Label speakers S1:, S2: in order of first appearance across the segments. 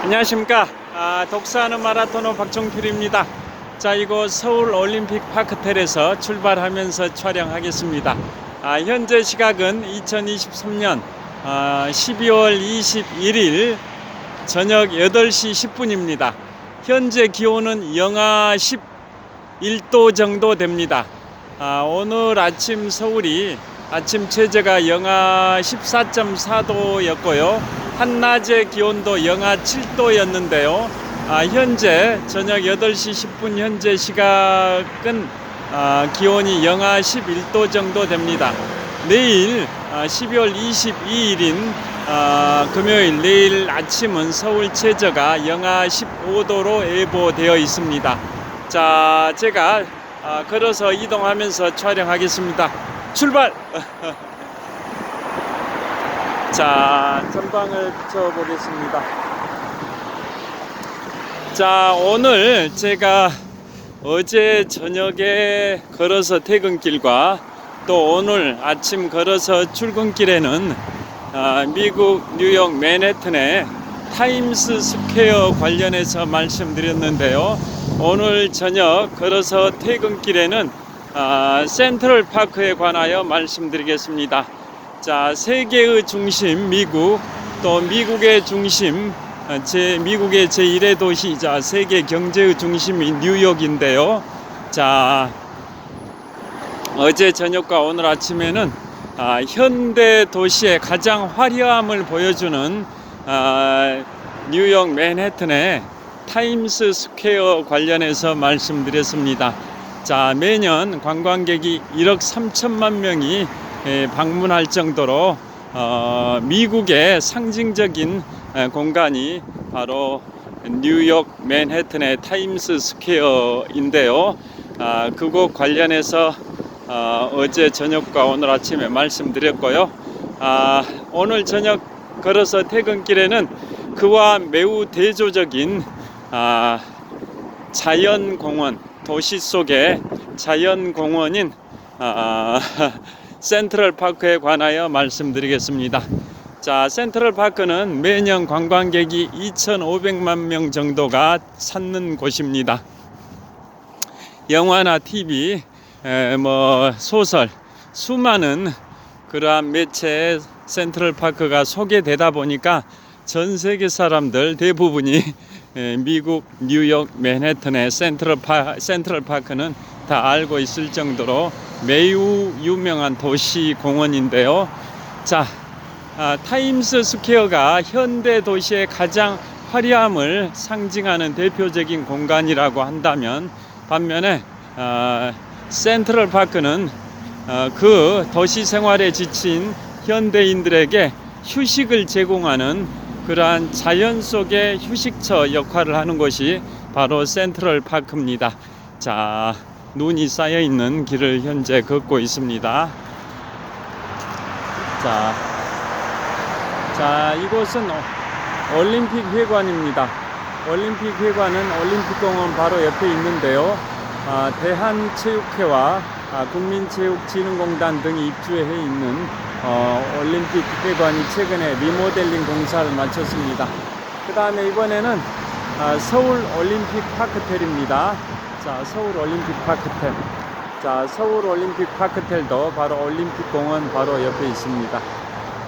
S1: 안녕하십니까. 독서하는 마라토너 박종필입니다. 자, 이곳 서울 올림픽 파크텔에서 출발하면서 촬영하겠습니다. 현재 시각은 2023년 12월 21일 저녁 8시 10분입니다. 현재 기온은 영하 11도 정도 됩니다. 오늘 아침 서울이 아침 최저가 영하 14.4도였고요. 한낮의 기온도 영하 7도였는데요. 현재 저녁 8시 10분 현재 시각은 기온이 영하 11도 정도 됩니다. 내일 12월 22일인 금요일 내일 아침은 서울 최저가 영하 15도로 예보되어 있습니다. 자, 제가 걸어서 이동하면서 촬영하겠습니다. 출발! 자, 전방을 비춰보겠습니다. 자, 오늘 제가 어제 저녁에 걸어서 퇴근길과 또 오늘 아침 걸어서 출근길에는 미국 뉴욕 맨해튼의 타임스 스퀘어 관련해서 말씀드렸는데요. 오늘 저녁 걸어서 퇴근길에는 센트럴 파크에 관하여 말씀드리겠습니다. 자, 세계의 중심 미국, 또 미국의 중심 미국의 제1의 도시이자 세계 경제의 중심이 뉴욕인데요. 자, 어제 저녁과 오늘 아침에는 현대 도시의 가장 화려함을 보여주는 뉴욕 맨해튼의 타임스 스퀘어 관련해서 말씀드렸습니다. 자, 매년 관광객이 1억 3천만 명이 방문할 정도로 미국의 상징적인 공간이 바로 뉴욕 맨해튼의 타임스 스퀘어인데요. 그곳 관련해서 어제 저녁과 오늘 아침에 말씀드렸고요. 오늘 저녁 걸어서 퇴근길에는 그와 매우 대조적인 자연공원, 도시 속의 자연공원인 센트럴 파크에 관하여 말씀드리겠습니다. 자, 센트럴 파크는 매년 관광객이 2,500만 명 정도가 찾는 곳입니다. 영화나 TV, 소설, 수많은 그러한 매체에 센트럴 파크가 소개되다 보니까 전 세계 사람들 대부분이 미국 뉴욕 맨해튼의 센트럴 파크는 다 알고 있을 정도로 매우 유명한 도시 공원인데요. 자, 타임스 스퀘어가 현대 도시의 가장 화려함을 상징하는 대표적인 공간이라고 한다면, 반면에 센트럴 파크는 그 도시 생활에 지친 현대인들에게 휴식을 제공하는 그러한 자연 속의 휴식처 역할을 하는 곳이 바로 센트럴 파크입니다. 자, 눈이 쌓여 있는 길을 현재 걷고 있습니다. 자, 이곳은 올림픽 회관입니다. 올림픽 회관은 올림픽공원 바로 옆에 있는데요. 대한체육회와 국민체육진흥공단 등이 입주해 있는 올림픽 회관이 최근에 리모델링 공사를 마쳤습니다. 그 다음에 이번에는 서울 올림픽 파크텔입니다. 자, 서울 올림픽 파크텔. 자, 서울 올림픽 파크텔도 바로 올림픽 공원 바로 옆에 있습니다.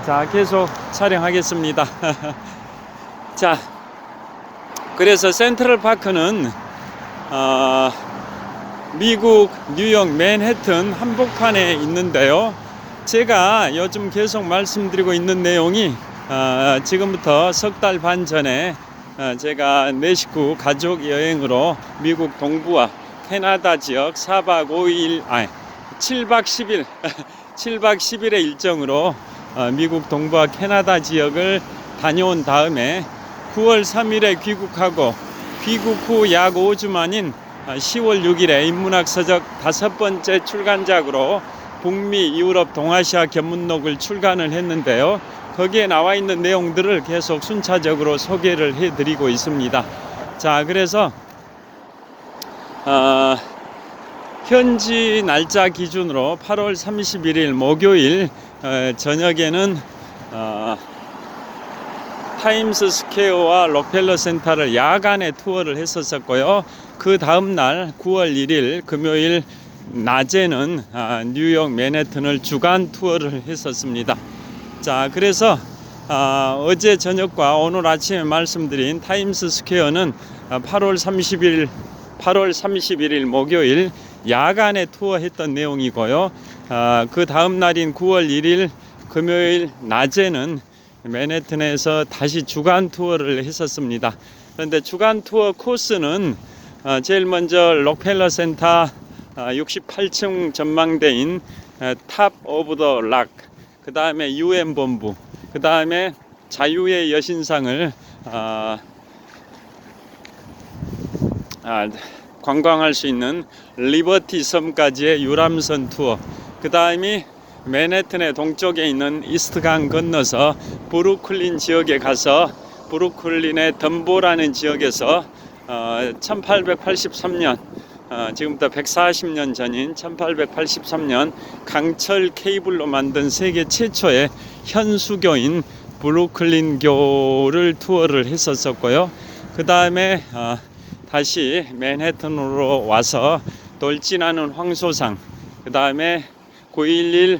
S1: 자, 계속 촬영하겠습니다. 자, 그래서 센트럴 파크는 미국 뉴욕 맨해튼 한복판에 있는데요. 제가 요즘 계속 말씀드리고 있는 내용이 지금부터 석 달 반 전에 제가 내 식구 가족 여행으로 미국 동부와 캐나다 지역 4박 5일 7박 10일 7박 10일의 일정으로 미국 동부와 캐나다 지역을 다녀온 다음에 9월 3일에 귀국하고 귀국 후 약 5주 만인 10월 6일에 인문학서적 5번째 출간작으로 북미 유럽 동아시아 견문록을 출간을 했는데요. 거기에 나와 있는 내용들을 계속 순차적으로 소개를 해드리고 있습니다. 자, 그래서 현지 날짜 기준으로 8월 31일 목요일 저녁에는 타임스 스퀘어와 록펠러 센터를 야간에 투어를 했었고요. 그 다음날 9월 1일 금요일 낮에는 뉴욕 맨해튼을 주간 투어를 했었습니다. 자, 그래서 어제 저녁과 오늘 아침에 말씀드린 타임스 스퀘어는 8월 31일 목요일 야간에 투어했던 내용이고요. 그 다음 날인 9월 1일 금요일 낮에는 맨해튼에서 다시 주간 투어를 했었습니다. 그런데 주간 투어 코스는 제일 먼저 록펠러 센터 68층 전망대인 탑 오브 더 락, 그 다음에 UN 본부, 그 다음에 자유의 여신상을 관광할 수 있는 리버티 섬까지의 유람선 투어, 그 다음이 맨해튼의 동쪽에 있는 이스트강 건너서 브루클린 지역에 가서 브루클린의 덤보라는 지역에서 1883년 지금부터 140년 전인 1883년 강철 케이블로 만든 세계 최초의 현수교인 브루클린교를 투어를 했었고요. 그 다음에 다시 맨해튼으로 와서 돌진하는 황소상, 그 다음에 9.11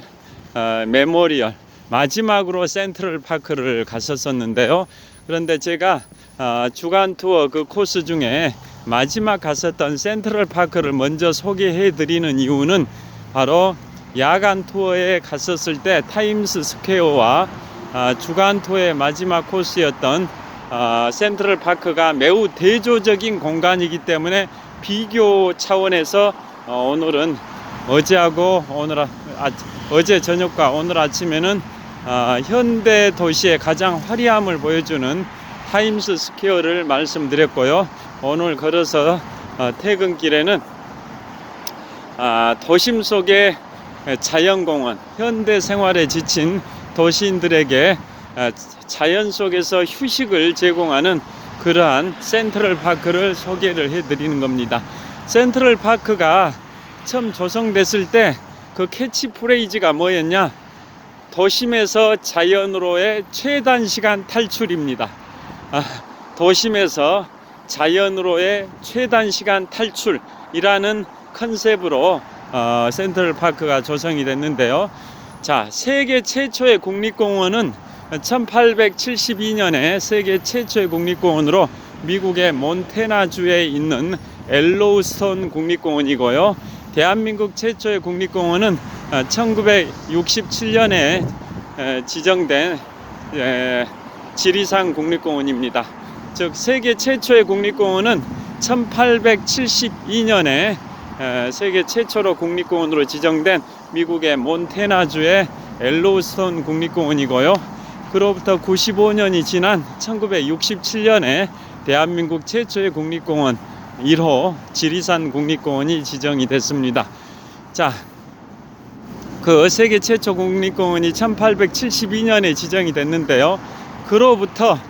S1: 메모리얼, 마지막으로 센트럴 파크를 갔었는데요. 그런데 제가 주간 투어 그 코스 중에 마지막 갔었던 센트럴 파크를 먼저 소개해 드리는 이유는 바로 야간 투어에 갔었을 때 타임스 스퀘어와 주간 투어의 마지막 코스였던 센트럴 파크가 매우 대조적인 공간이기 때문에 비교 차원에서 오늘은 어제하고 어제 저녁과 오늘 아침에는 현대 도시의 가장 화려함을 보여주는 타임스 스퀘어를 말씀드렸고요. 오늘 걸어서 퇴근길에는 도심 속의 자연공원, 현대 생활에 지친 도시인들에게 자연 속에서 휴식을 제공하는 그러한 센트럴 파크를 소개를 해드리는 겁니다. 센트럴 파크가 처음 조성됐을 때 그 캐치프레이즈가 뭐였냐? 도심에서 자연으로의 최단 시간 탈출입니다. 도심에서 자연으로의 최단 시간 탈출이라는 컨셉으로 센트럴 파크가 조성이 됐는데요. 자, 세계 최초의 국립공원은 1872년에 세계 최초의 국립공원으로 미국의 몬태나주에 있는 엘로우스톤 국립공원이고요. 대한민국 최초의 국립공원은 1967년에 지정된 지리산 국립공원입니다. 즉 세계 최초의 국립공원은 1872년에 세계 최초로 국립공원으로 지정된 미국의 몬태나주의 엘로우스톤 국립공원이고요. 그로부터 95년이 지난 1967년에 대한민국 최초의 국립공원 1호 지리산 국립공원이 지정이 됐습니다. 자, 그 세계 최초 국립공원이 1872년에 지정이 됐는데요. 그로부터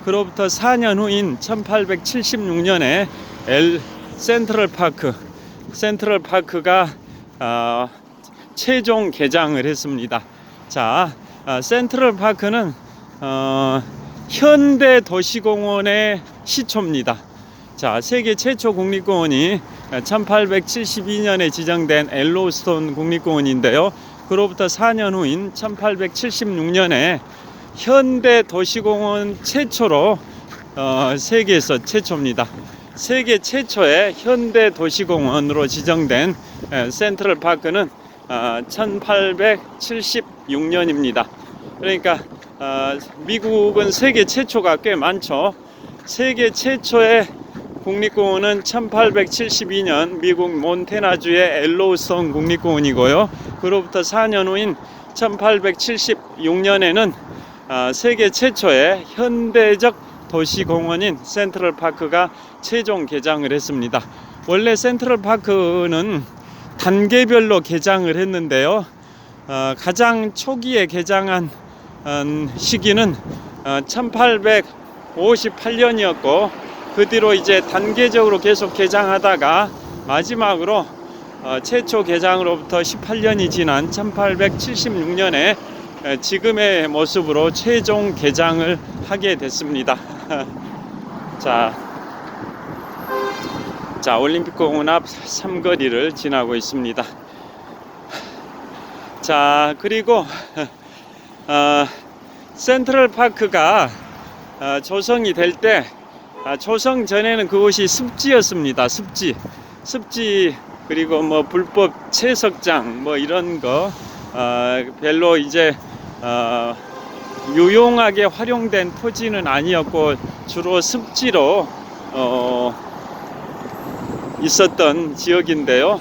S1: 4년 후인 1876년에 센트럴 파크가 최종 개장을 했습니다. 자, 센트럴 파크는 현대 도시공원의 시초입니다. 자, 세계 최초 국립공원이 1872년에 지정된 엘로우스톤 국립공원인데요. 그로부터 4년 후인 1876년에 현대 도시공원 최초로 세계에서 최초입니다. 세계 최초의 현대 도시공원으로 지정된 센트럴 파크는 1876년입니다. 그러니까 미국은 세계 최초가 꽤 많죠. 세계 최초의 국립공원은 1872년 미국 몬태나주의 엘로우스톤 국립공원이고요. 그로부터 4년 후인 1876년에는 세계 최초의 현대적 도시공원인 센트럴 파크가 최종 개장을 했습니다. 원래 센트럴 파크는 단계별로 개장을 했는데요. 가장 초기에 개장한 시기는 1858년이었고 그 뒤로 이제 단계적으로 계속 개장하다가 마지막으로 최초 개장으로부터 18년이 지난 1876년에 지금의 모습으로 최종 개장을 하게 됐습니다. 자, 올림픽공원 앞 삼거리를 지나고 있습니다. 자, 그리고 센트럴파크가 조성이 될 때, 조성 전에는 그곳이 습지였습니다. 습지, 그리고 뭐 불법 채석장 뭐 이런 거 별로 이제 유용하게 활용된 토지는 아니었고, 주로 습지로 있었던 지역인데요.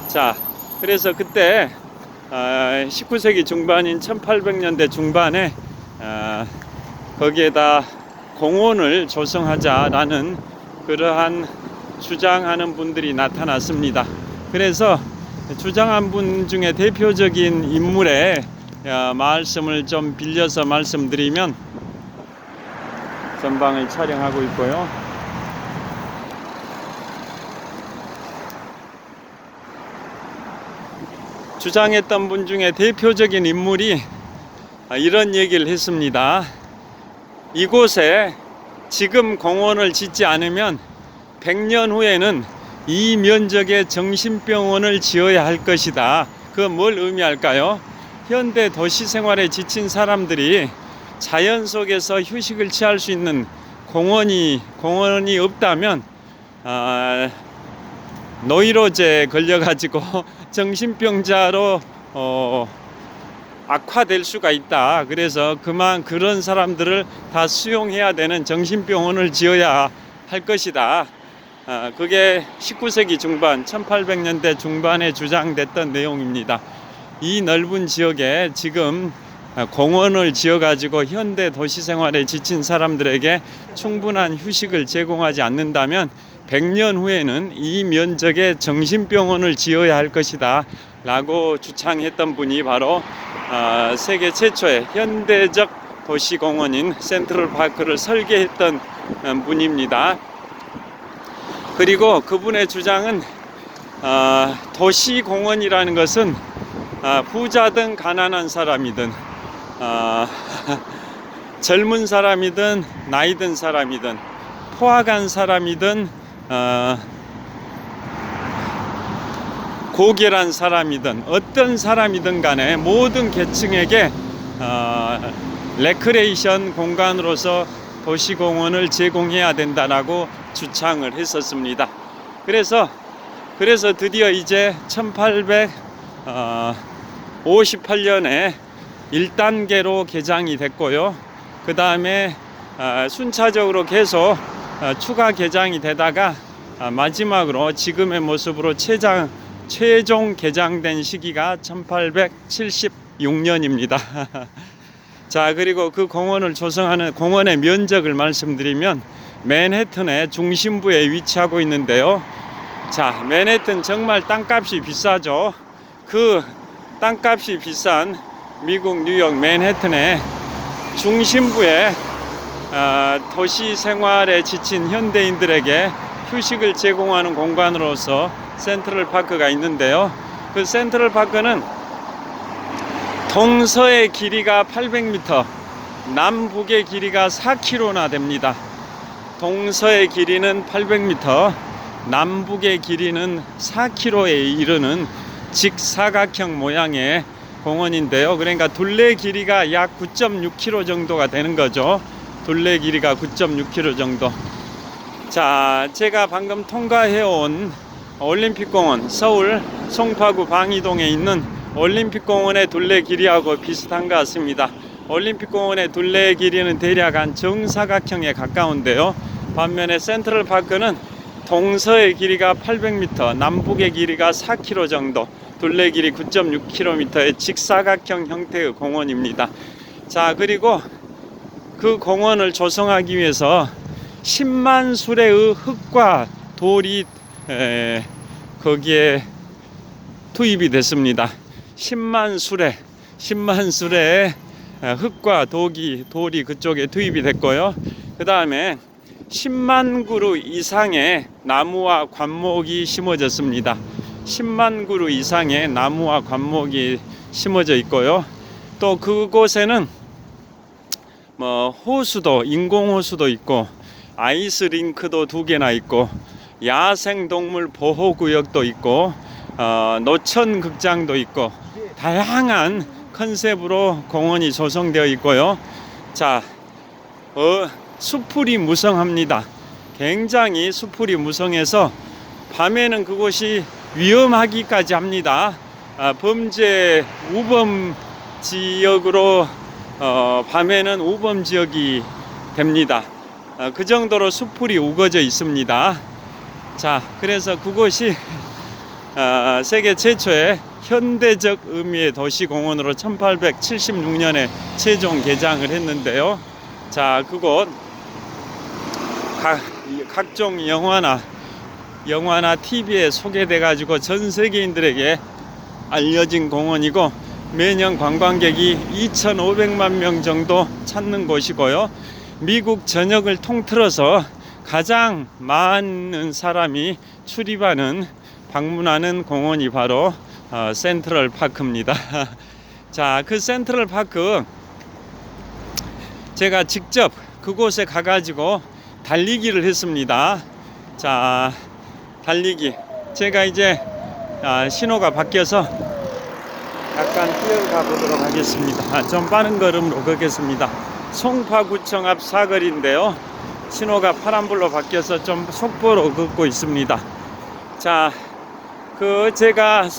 S1: 자, 그래서 그때 19세기 중반인 1800년대 중반에 거기에다 공원을 조성하자라는 그러한 주장하는 분들이 나타났습니다. 그래서 주장한 분 중에 대표적인 인물의 말씀을 좀 빌려서 말씀드리면, 전방을 촬영하고 있고요. 주장했던 분 중에 대표적인 인물이 이런 얘기를 했습니다. 이곳에 지금 공원을 짓지 않으면 100년 후에는 이 면적의 정신병원을 지어야 할 것이다. 그건 뭘 의미할까요? 현대 도시 생활에 지친 사람들이 자연 속에서 휴식을 취할 수 있는 공원이 없다면 노이로제에 걸려가지고 정신병자로 악화될 수가 있다. 그래서 그런 사람들을 다 수용해야 되는 정신병원을 지어야 할 것이다. 그게 19세기 중반, 1800년대 중반에 주장됐던 내용입니다. 이 넓은 지역에 지금 공원을 지어가지고 현대 도시생활에 지친 사람들에게 충분한 휴식을 제공하지 않는다면 100년 후에는 이 면적에 정신병원을 지어야 할 것이다 라고 주창했던 분이 바로 세계 최초의 현대적 도시공원인 센트럴파크를 설계했던 분입니다. 그리고 그분의 주장은 도시공원이라는 것은 부자든 가난한 사람이든 젊은 사람이든 나이든 사람이든 포화간 사람이든 고결한 사람이든 어떤 사람이든 간에 모든 계층에게 레크레이션 공간으로서 도시공원을 제공해야 된다라고 주창을 했었습니다. 그래서 드디어 이제 1858년에 1단계로 개장이 됐고요. 그 다음에 순차적으로 계속 추가 개장이 되다가 마지막으로 지금의 모습으로 최종 개장된 시기가 1876년입니다. 자, 그리고 그 공원을 조성하는 공원의 면적을 말씀드리면 맨해튼의 중심부에 위치하고 있는데요. 자, 맨해튼 정말 땅값이 비싸죠. 그 땅값이 비싼 미국 뉴욕 맨해튼의 중심부에 도시 생활에 지친 현대인들에게 휴식을 제공하는 공간으로서 센트럴파크가 있는데요. 그 센트럴파크는 동서의 길이가 800m, 남북의 길이가 4km나 됩니다. 동서의 길이는 800m, 남북의 길이는 4km에 이르는 직사각형 모양의 공원인데요. 그러니까 둘레 길이가 약 9.6km 정도가 되는 거죠. 둘레 길이가 9.6km 정도. 자, 제가 방금 통과해온 올림픽공원, 서울 송파구 방이동에 있는 올림픽공원의 둘레 길이하고 비슷한 것 같습니다. 올림픽공원의 둘레 길이는 대략 한 정사각형에 가까운데요. 반면에 센트럴파크는 동서의 길이가 800m, 남북의 길이가 4km 정도, 둘레 길이 9.6km의 직사각형 형태의 공원입니다. 자, 그리고 그 공원을 조성하기 위해서 10만 수레의 흙과 돌이 거기에 투입이 됐습니다. 10만 수레의 흙과 돌이 그쪽에 투입이 됐고요. 그 다음에 10만 그루 이상의 나무와 관목이 심어졌습니다. 10만 그루 이상의 나무와 관목이 심어져 있고요. 또 그곳에는 뭐 호수도, 인공호수도 있고 아이스링크도 2개나 있고 야생동물 보호구역도 있고 노천극장도 있고 다양한 컨셉으로 공원이 조성되어 있고요. 자, 수풀이 무성합니다. 굉장히 수풀이 무성해서 밤에는 그곳이 위험하기까지 합니다. 범죄 우범 지역으로 밤에는 우범 지역이 됩니다. 그 정도로 수풀이 우거져 있습니다. 자, 그래서 그곳이 세계 최초의 현대적 의미의 도시공원으로 1876년에 최종 개장을 했는데요. 자, 그곳 각종 영화나 TV에 소개돼 가지고 전 세계인들에게 알려진 공원이고 매년 관광객이 2,500만 명 정도 찾는 곳이고요. 미국 전역을 통틀어서 가장 많은 사람이 출입하는 방문하는 공원이 바로 센트럴 파크입니다. 자, 그 센트럴 파크 제가 직접 그곳에 가가지고 달리기를 했습니다. 자, 달리기 제가 이제 신호가 바뀌어서 약간 뛰어가 보도록 하겠습니다. 좀 빠른 걸음으로 걷겠습니다. 송파구청 앞 사거리인데요. 신호가 파란불로 바뀌어서 좀 속보로 걷고 있습니다. 자, 제가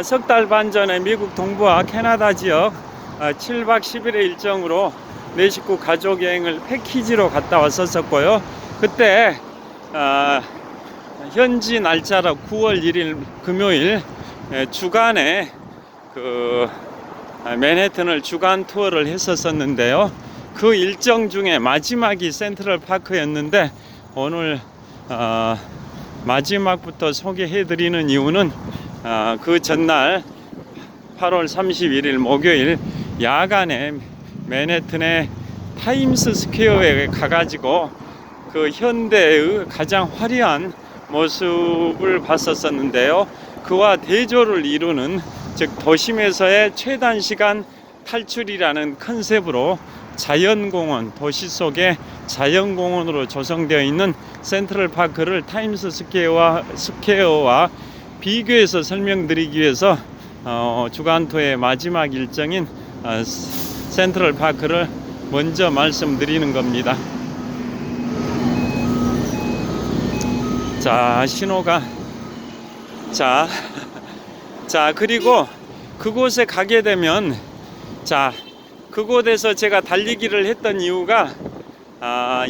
S1: 석 달 반 전에 미국 동부와 캐나다 지역 7박 10일의 일정으로 내 식구 가족 여행을 패키지로 갔다 왔었고요. 그때 현지 날짜로 9월 1일 금요일 주간에 맨해튼을 주간 투어를 했었는데요. 그 일정 중에 마지막이 센트럴 파크였는데 오늘 마지막부터 소개해드리는 이유는 그 전날 8월 31일 목요일 야간에 맨해튼의 타임스 스퀘어에 가가지고 그 현대의 가장 화려한 모습을 봤었는데요. 그와 대조를 이루는 즉 도심에서의 최단 시간 탈출이라는 컨셉으로 자연공원, 도시 속의 자연공원으로 조성되어 있는 센트럴 파크를 타임스 스퀘어와 비교해서 설명드리기 위해서 주간 투어의 마지막 일정인 센트럴 파크를 먼저 말씀드리는 겁니다. 자, 신호가 자 그리고 그곳에 가게 되면 그곳에서 제가 달리기를 했던 이유가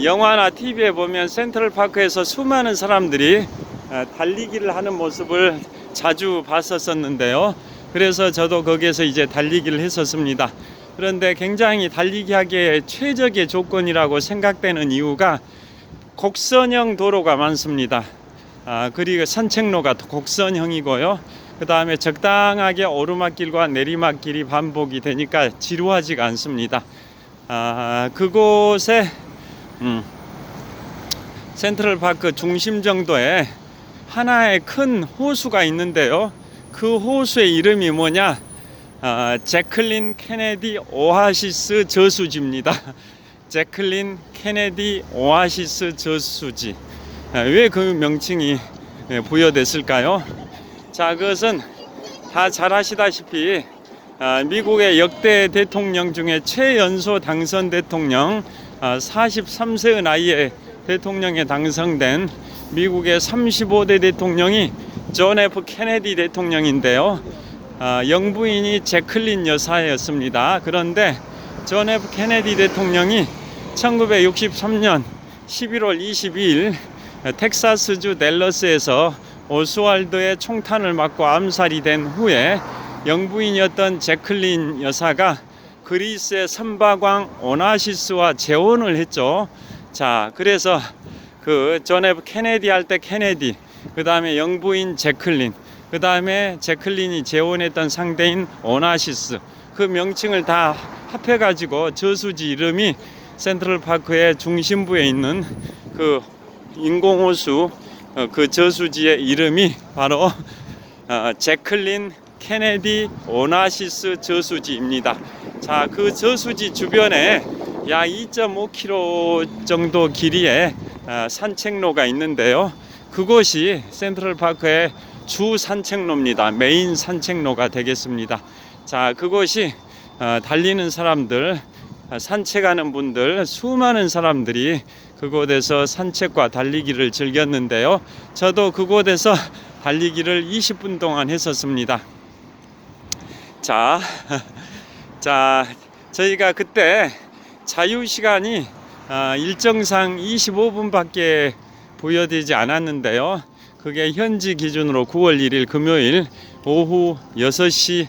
S1: 영화나 TV에 보면 센트럴 파크에서 수많은 사람들이 달리기를 하는 모습을 자주 봤었는데요. 그래서 저도 거기에서 이제 달리기를 했었습니다. 그런데 굉장히 달리기 하기에 최적의 조건이라고 생각되는 이유가 곡선형 도로가 많습니다. 그리고 산책로가 곡선형이고요. 그 다음에 적당하게 오르막길과 내리막길이 반복이 되니까 지루하지가 않습니다. 그곳에 센트럴 파크 중심 정도에 하나의 큰 호수가 있는데요. 그 호수의 이름이 뭐냐? 제클린 케네디 오아시스 저수지입니다. 제클린 케네디 오아시스 저수지. 왜 그 명칭이 부여됐을까요? 자, 그것은 다 잘 아시다시피 미국의 역대 대통령 중에 최연소 당선 대통령 43세의 나이에 대통령에 당선된 미국의 35대 대통령이 존 F 케네디 대통령인데요. 영부인이 제클린 여사였습니다. 그런데 존 F 케네디 대통령이 1963년 11월 22일 텍사스주 댈러스에서 오스왈드의 총탄을 맞고 암살이 된 후에 영부인이었던 제클린 여사가 그리스의 선박왕 오나시스와 재혼을 했죠. 자, 그래서 존 F 케네디 할 때 케네디, 그 다음에 영부인 제클린, 그 다음에 제클린이 재혼했던 상대인 오나시스, 그 명칭을 다 합해가지고 저수지 이름이 센트럴 파크의 중심부에 있는 그 인공호수 그 저수지의 이름이 바로 제클린 케네디 오아시스 저수지입니다. 자, 그 저수지 주변에 약 2.5km 정도 길이의 산책로가 있는데요. 그곳이 센트럴파크의 주 산책로입니다. 메인 산책로가 되겠습니다. 자, 그곳이 달리는 사람들, 산책하는 분들, 수많은 사람들이 그곳에서 산책과 달리기를 즐겼는데요. 저도 그곳에서 달리기를 20분 동안 했었습니다. 자, 저희가 그때 자유시간이 일정상 25분밖에 부여되지 않았는데요. 그게 현지 기준으로 9월 1일 금요일 오후 5시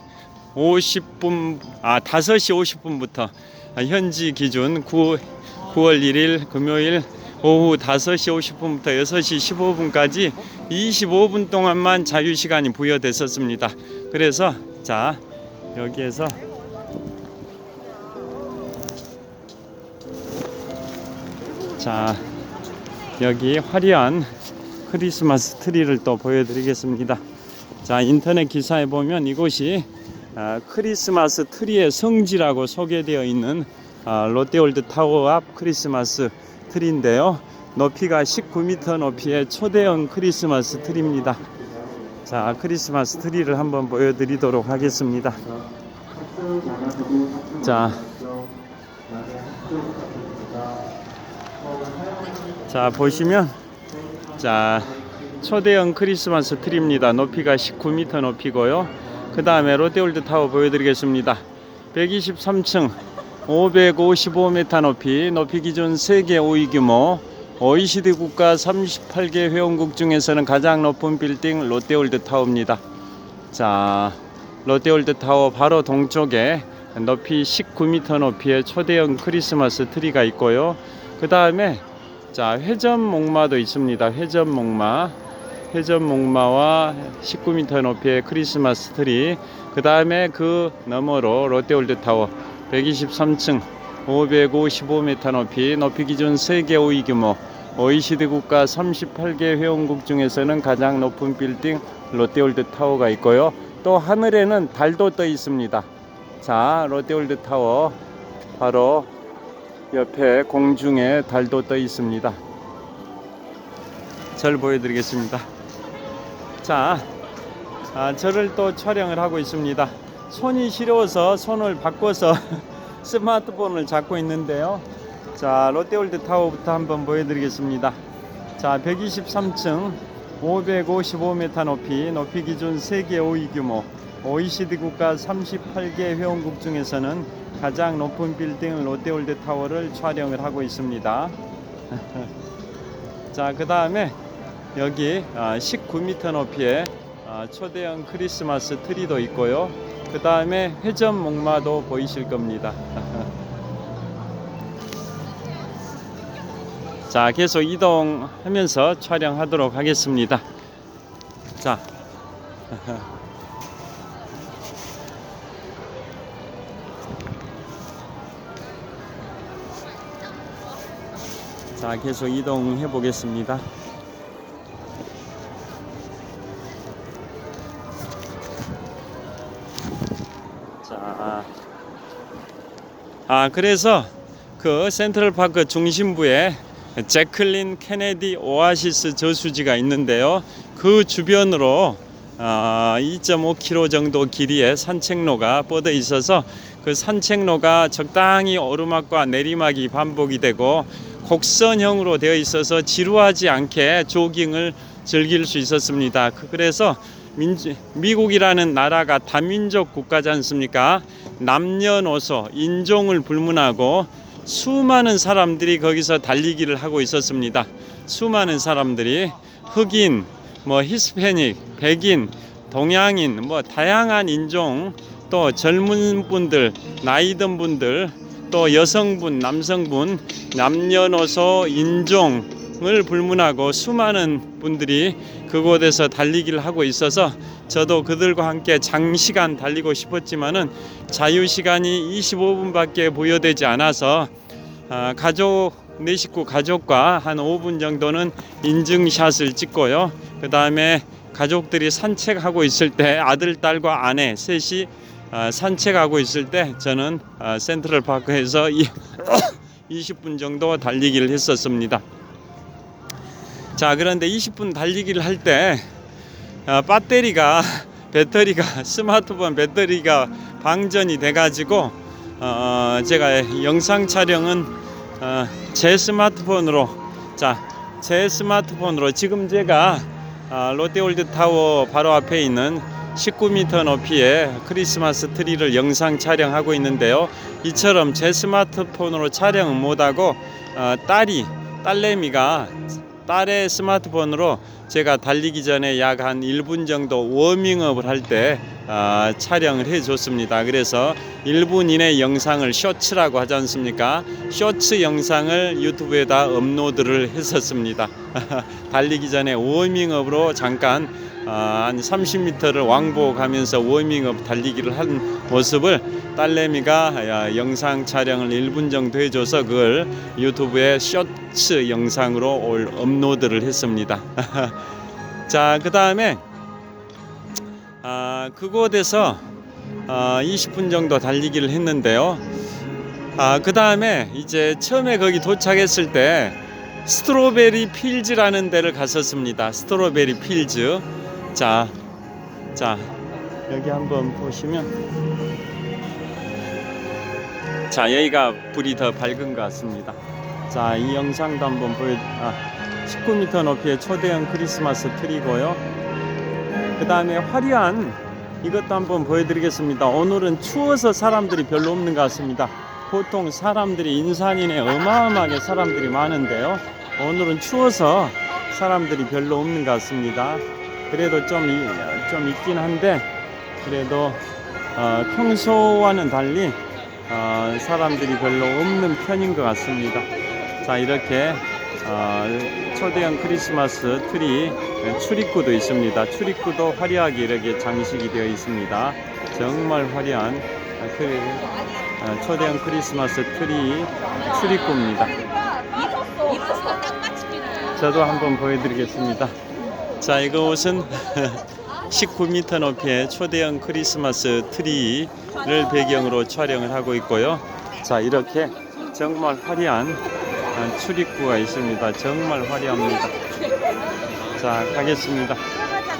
S1: 50분부터 현지 기준 9월 1일 금요일 오후 5시 50분부터 6시 15분까지 25분 동안만 자유시간이 부여됐었습니다. 그래서 자, 여기에서 자, 여기 화려한 크리스마스 트리를 또 보여드리겠습니다. 자, 인터넷 기사에 보면 이곳이 크리스마스 트리의 성지라고 소개되어 있는 롯데월드 타워 앞 크리스마스 트리인데요. 높이가 19m 높이의 초대형 크리스마스 트리입니다. 자, 크리스마스 트리를 한번 보여드리도록 하겠습니다. 자, 보시면 초대형 크리스마스 트리입니다. 높이가 19m 높이고요. 그 다음에 롯데월드 타워 보여드리겠습니다. 123층 555m 높이 기준 세계 5위 규모 OECD 국가 38개 회원국 중에서는 가장 높은 빌딩 롯데월드 타워입니다. 자, 롯데월드 타워 바로 동쪽에 높이 19m 높이의 초대형 크리스마스 트리가 있고요. 그 다음에 회전목마도 있습니다. 회전목마와 19m 높이의 크리스마스 트리. 그 다음에 그 너머로 롯데월드 타워 123층 555m 높이 기준 세계 5위 규모 OECD 국가 38개 회원국 중에서는 가장 높은 빌딩 롯데월드 타워가 있고요. 또 하늘에는 달도 떠 있습니다. 자, 롯데월드 타워 바로 옆에 공중에 달도 떠 있습니다. 절 보여드리겠습니다. 자, 저를 또 촬영을 하고 있습니다. 손이 시려워서 손을 바꿔서 스마트폰을 잡고 있는데요. 자, 롯데월드 타워부터 한번 보여드리겠습니다. 자, 123층 555m 높이 기준 세계 5위 규모 OECD 국가 38개 회원국 중에서는 가장 높은 빌딩 롯데월드 타워를 촬영을 하고 있습니다. 자, 그 다음에 여기 19m 높이의 초대형 크리스마스 트리도 있고요. 그 다음에 회전목마도 보이실 겁니다. 자, 계속 이동하면서 촬영하도록 하겠습니다. 자, 계속 이동해 보겠습니다. 그래서 그 센트럴파크 중심부에 제클린 케네디 오아시스 저수지가 있는데요. 그 주변으로 2.5km 정도 길이의 산책로가 뻗어 있어서 그 산책로가 적당히 오르막과 내리막이 반복이 되고 곡선형으로 되어 있어서 지루하지 않게 조깅을 즐길 수 있었습니다. 그래서 미국이라는 나라가 다민족 국가지 않습니까? 남녀노소 인종을 불문하고 수많은 사람들이 거기서 달리기를 하고 있었습니다. 수많은 사람들이 흑인, 히스패닉, 백인, 동양인, 다양한 인종, 또 젊은 분들, 나이 든 분들, 또 여성분, 남성분, 남녀노소 인종을 불문하고 수많은 분들이 그곳에서 달리기를 하고 있어서 저도 그들과 함께 장시간 달리고 싶었지만은 자유시간이 25분밖에 부여되지 않아서 내 식구 가족과 한 5분 정도는 인증샷을 찍고요. 그 다음에 가족들이 산책하고 있을 때 아들, 딸과 아내 셋이 산책하고 있을 때 저는 센트럴파크에서 20분 정도 달리기를 했었습니다. 자, 그런데 20분 달리기를 할 때 스마트폰 배터리가 방전이 돼가지고 제가 영상 촬영은 제 스마트폰으로 지금 제가 롯데월드타워 바로 앞에 있는 19m 높이의 크리스마스 트리를 영상 촬영하고 있는데요. 이처럼 제 스마트폰으로 촬영은 못하고 딸내미가 딸의 스마트폰으로 제가 달리기 전에 약 한 1분 정도 워밍업을 할 때 촬영을 해줬습니다. 그래서 1분 이내 영상을 쇼츠라고 하지 않습니까? 쇼츠 영상을 유튜브에다 업로드를 했었습니다. 달리기 전에 워밍업으로 잠깐 한 30m를 왕복하면서 워밍업 달리기를 한 모습을 딸내미가 영상 촬영을 1분 정도 해줘서 그걸 유튜브에 쇼츠 영상으로 업로드를 했습니다. 자, 그 다음에 그곳에서 20분 정도 달리기를 했는데요. 그 다음에 이제 처음에 거기 도착했을 때 스트로베리 필즈라는 데를 갔었습니다. 스트로베리 필즈. 자, 여기 한번 보시면, 자, 여기가 불이 더 밝은 것 같습니다. 자, 이 영상도 한번 19m 높이의 초대형 크리스마스 트리고요. 그 다음에 화려한 이것도 한번 보여드리겠습니다. 오늘은 추워서 사람들이 별로 없는 것 같습니다. 보통 사람들이 인산이네 어마어마하게 사람들이 많은데요. 오늘은 추워서 사람들이 별로 없는 것 같습니다. 그래도 좀 있긴 한데, 그래도 평소와는 달리 사람들이 별로 없는 편인 것 같습니다. 자, 이렇게 초대형 크리스마스 트리 출입구도 있습니다. 출입구도 화려하게 이렇게 장식이 되어 있습니다. 정말 화려한 초대형 크리스마스 트리 출입구입니다. 저도 한번 보여드리겠습니다. 자, 이곳은 19m 높이의 초대형 크리스마스 트리를 배경으로 촬영을 하고 있고요. 자, 이렇게 정말 화려한 출입구가 있습니다. 정말 화려합니다. 자, 가겠습니다.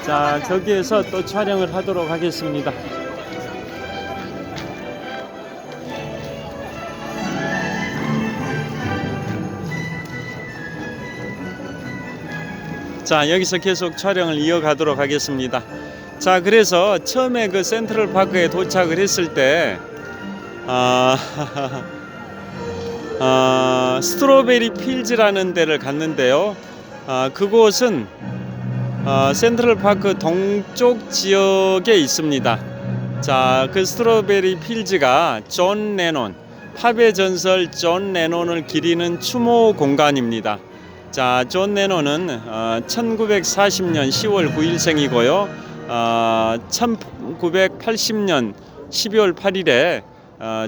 S1: 자, 저기에서 또 촬영을 하도록 하겠습니다. 자, 여기서 계속 촬영을 이어가도록 하겠습니다. 자, 그래서 처음에 그 센트럴파크에 도착을 했을 때 스트로베리 필즈라는 데를 갔는데요. 그곳은 센트럴파크 동쪽 지역에 있습니다. 자, 그 스트로베리 필즈가 존 레논, 팝의 전설 존 레논을 기리는 추모 공간입니다. 자, 존 레논은 1940년 10월 9일생이고요. 1980년 12월 8일에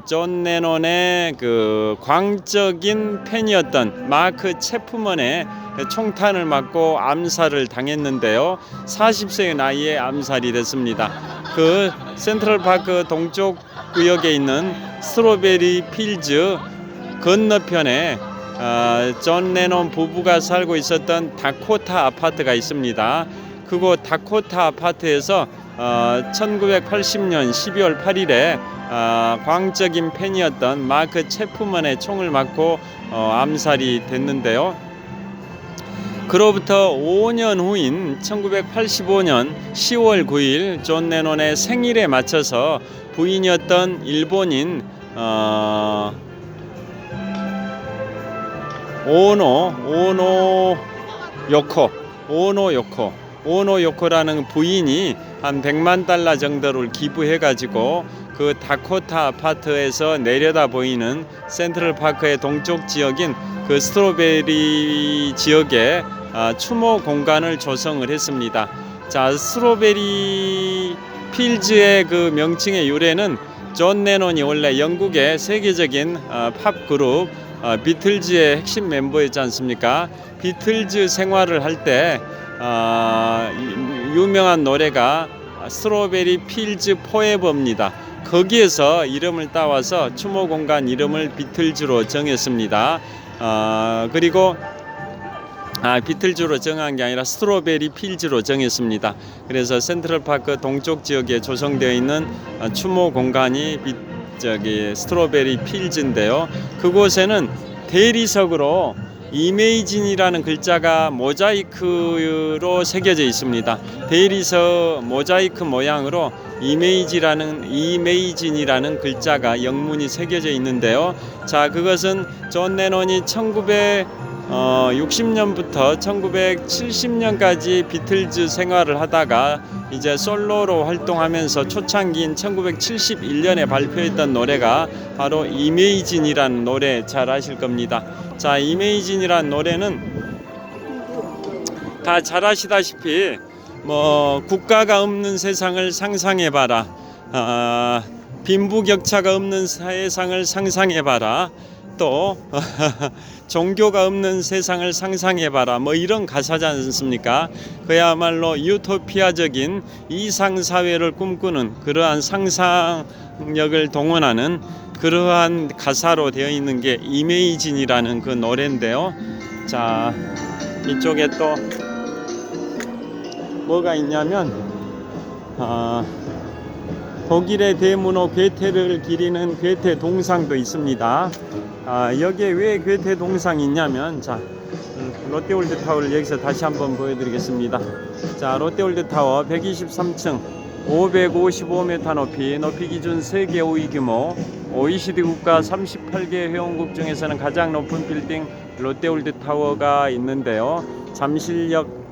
S1: 존 레논의 그 광적인 팬이었던 마크 체프먼의 총탄을 맞고 암살을 당했는데요. 40세의 나이에 암살이 됐습니다. 그 센트럴파크 동쪽 구역에 있는 스트로베리 필즈 건너편에 존 레논 부부가 살고 있었던 다코타 아파트가 있습니다. 그곳 다코타 아파트에서 1980년 12월 8일에 광적인 팬이었던 마크 체프먼의 총을 맞고 암살이 됐는데요. 그로부터 5년 후인 1985년 10월 9일 존 레논의 생일에 맞춰서 부인이었던 일본인 오노 요코라는 부인이 한 100만 달러 정도를 기부해가지고 그 다코타 아파트에서 내려다 보이는 센트럴파크의 동쪽 지역인 그 스트로베리 지역에 추모 공간을 조성을 했습니다. 자, 스트로베리 필즈의 그 명칭의 유래는 존 레논이 원래 영국의 세계적인 팝 그룹 비틀즈의 핵심 멤버였지 않습니까? 비틀즈 생활을 할 때 유명한 노래가 스트로베리 필즈 포에버입니다. 거기에서 이름을 따와서 추모 공간 이름을 비틀즈로 정했습니다. 그리고 비틀즈로 정한 게 아니라 스트로베리 필즈로 정했습니다. 그래서 센트럴파크 동쪽 지역에 조성되어 있는 추모 공간이 스트로베리 필즈인데요. 그곳에는 대리석으로 이메이진이라는 글자가 모자이크로 새겨져 있습니다. 대리석 모자이크 모양으로 이메이진이라는 글자가 영문이 새겨져 있는데요. 자, 그것은 존 레논이 1960년부터 1970년까지 비틀즈 생활을 하다가 이제 솔로로 활동하면서 초창기인 1971년에 발표했던 노래가 바로 이메이진이라는 노래, 잘 아실 겁니다. 자, 이메이진이라는 노래는 다 잘 아시다시피 국가가 없는 세상을 상상해봐라, 빈부격차가 없는 세상을 상상해봐라, 또 종교가 없는 세상을 상상해봐라, 이런 가사지 않습니까? 그야말로 유토피아적인 이상사회를 꿈꾸는 그러한 상상력을 동원하는 그러한 가사로 되어 있는 게 이메이진이라는 그 노래인데요. 자, 이쪽에 또 뭐가 있냐면 독일의 대문호 괴테를 기리는 괴테 동상도 있습니다. 여기에 왜 괴테 동상이 있냐면, 자, 롯데월드 타워를 여기서 다시 한번 보여드리겠습니다. 자, 롯데월드 타워 123층 555m 높이 기준 세계 5위 규모, OECD 국가 38개 회원국 중에서는 가장 높은 빌딩 롯데월드 타워가 있는데요. 잠실역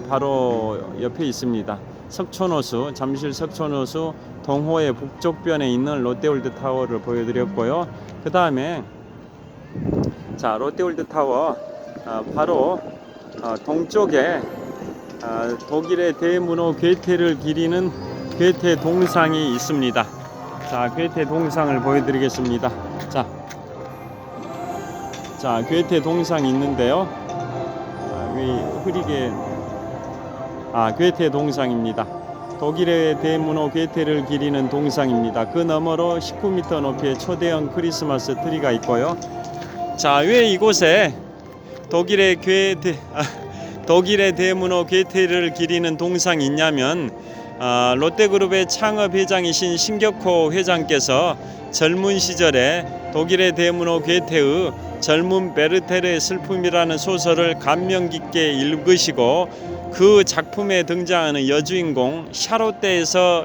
S1: 바로 옆에 있습니다. 석촌호수, 잠실 석촌호수 동호회 북쪽변에 있는 롯데월드 타워를 보여드렸고요. 그 다음에 자, 롯데월드 타워 바로 동쪽에 독일의 대문호 괴테를 기리는 괴테 동상이 있습니다. 자, 괴테 동상을 보여드리겠습니다. 자, 괴테 동상이 있는데요. 흐리게 괴테 동상입니다. 독일의 대문호 괴테를 기리는 동상입니다. 그 너머로 19m 높이의 초대형 크리스마스 트리가 있고요. 자, 왜 이곳에 독일의 대문호 괴테를 기리는 동상이 있냐면, 롯데그룹의 창업 회장이신 신격호 회장께서 젊은 시절에 독일의 대문호 괴테의 젊은 베르테르의 슬픔이라는 소설을 감명 깊게 읽으시고 그 작품에 등장하는 여주인공 샤롯데에서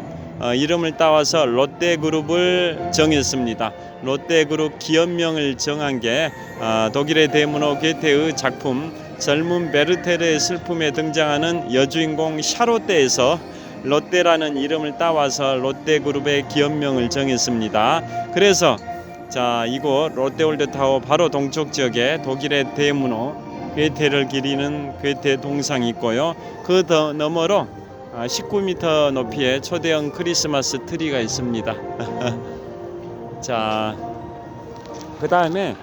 S1: 이름을 따와서 롯데그룹을 정했습니다. 롯데그룹 기업명을 정한 게 독일의 대문호 괴테의 작품 젊은 베르테르의 슬픔에 등장하는 여주인공 샤롯데에서 롯데라는 이름을 따와서 롯데그룹의 기업명을 정했습니다. 그래서 자, 이곳 롯데월드 타워 바로 동쪽 지역에 독일의 대문호 괴테를 기리는 괴테 동상이 있고요. 그 더 너머로 19m 높이의 초대형 크리스마스 트리가 있습니다. 자, 그 다음에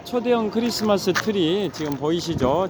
S1: 초대형 크리스마스 트리 지금 보이시죠?